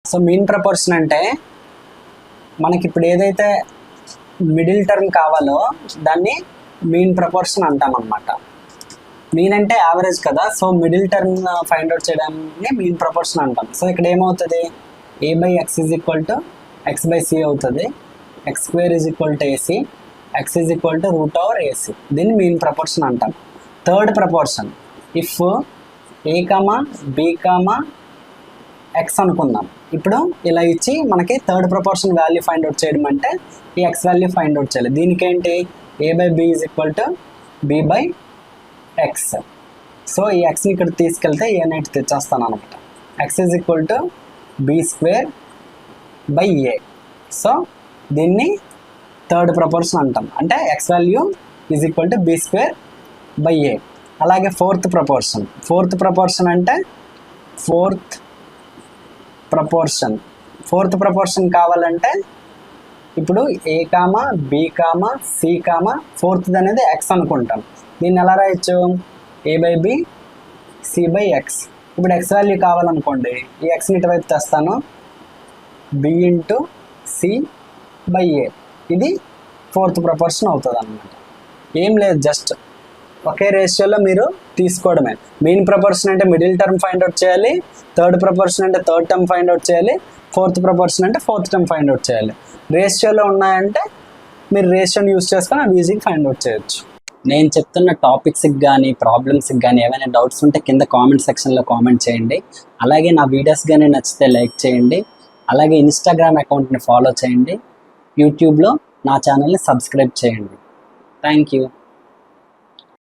So mean proportion అంటే మనకి ఇప్పుడు ఏదైతే మిడిల్ టర్మ్ కావాలో దాన్ని మీన్ ప్రపోర్షన్ అంటాం అనమాట. మీన్ అంటే యావరేజ్ కదా, so middle term find out చేయడాన్ని మీన్ ప్రపోర్షన్ అంటాం. సో ఇక్కడ ఏమవుతుంది, a by x is equal to x by c అవుతుంది, x square is equal to ac, x is equal to root over ac. దీన్ని mean proportion అంటాం. Third proportion, if a comma b comma x అనుకుందాం. ఇప్పుడు ఇలా ఇచ్చి మనకి third proportion value find out చేయడం అంటే ఈ ఎక్స్ వాల్యూ ఫైండ్ అవుట్ చేయాలి. దీనికి ఏంటి, a by b is equal to b by x. So ఈ ఎక్స్ని ఇక్కడ తీసుకెళ్తే ఏ అనేది తెచ్చేస్తాను అనమాట. X is equal to b square by a. So దీన్ని థర్డ్ ప్రపోర్షన్ అంటాం, అంటే x value is equal to b square by a. అలాగే ఫోర్త్ ప్రపోర్షన్ అంటే ఫోర్త్ ప్రపోర్షన్ కావాలంటే ఇప్పుడు a comma b comma c comma fourth అనేది x అనుకుంటాం. దీన్ని ఎలా రాయొచ్చు, a by b C by X. ఇప్పుడు ఎక్స్ వాల్యూ కావాలనుకోండి, ఈ ఎక్స్ని ఇటువైపు తెస్తాను, బి ఇంటూ సి బై ఏ. ఇది ఫోర్త్ ప్రపోర్షన్ అవుతుంది అన్నమాట. ఏం లేదు, జస్ట్ ఒకే రేషియోలో మీరు తీసుకోవడమే. మీన్ ప్రపోర్షన్ అంటే మిడిల్ టర్మ్ ఫైండ్ అవుట్ చేయాలి, థర్డ్ ప్రపోర్షన్ అంటే థర్డ్ టర్మ్ ఫైండ్ అవుట్ చేయాలి, ఫోర్త్ ప్రపోర్షన్ అంటే ఫోర్త్ టర్మ్ ఫైండ్ అవుట్ చేయాలి. రేషియోలో ఉన్నాయంటే మీరు రేషియోని యూజ్ చేసుకొని అవి ఈజీగా ఫైండ్ అవుట్ చేయొచ్చు. నేను చెప్తున్న టాపిక్స్కి కానీ ప్రాబ్లమ్స్కి కానీ ఏమైనా డౌట్స్ ఉంటే కింద కామెంట్ సెక్షన్లో కామెంట్ చేయండి. అలాగే నా వీడియోస్ కానీ నచ్చితే లైక్ చేయండి. అలాగే ఇన్స్టాగ్రామ్ అకౌంట్ని ఫాలో చేయండి. యూట్యూబ్లో నా ఛానల్ని సబ్స్క్రైబ్ చేయండి. Thank you.